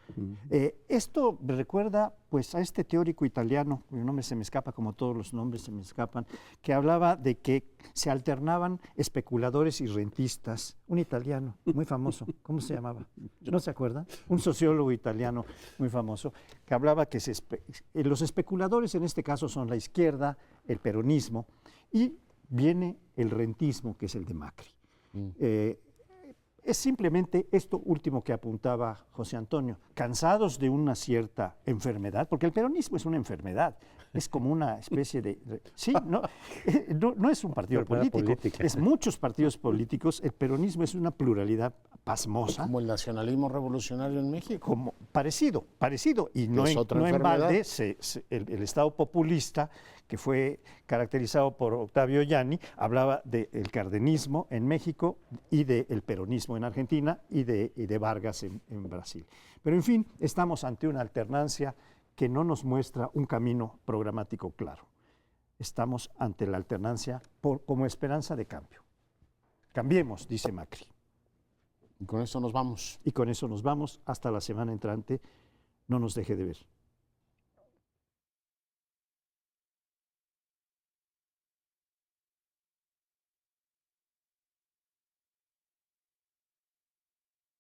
Esto me recuerda pues a este teórico italiano, cuyo nombre se me escapa, como todos los nombres se me escapan, que hablaba de que se alternaban especuladores y rentistas. Un italiano muy famoso, ¿cómo se llamaba? ¿No se acuerdan? Un sociólogo italiano muy famoso, que hablaba que los especuladores en este caso son la izquierda, el peronismo, y viene el rentismo, que es el de Macri. Es simplemente esto último que apuntaba José Antonio, cansados de una cierta enfermedad, porque el peronismo es una enfermedad, es como una especie de... Sí, no es un partido político, es muchos partidos políticos, el peronismo es una pluralidad pasmosa. Como el nacionalismo revolucionario en México. Como parecido, y no en balde el Estado populista, que fue caracterizado por Octavio Yanni, hablaba del cardenismo en México y del peronismo en Argentina y de Vargas en Brasil. Pero en fin, estamos ante una alternancia que no nos muestra un camino programático claro. Estamos ante la alternancia como esperanza de cambio. Cambiemos, dice Macri. Y con eso nos vamos. Y con eso nos vamos hasta la semana entrante. No nos deje de ver.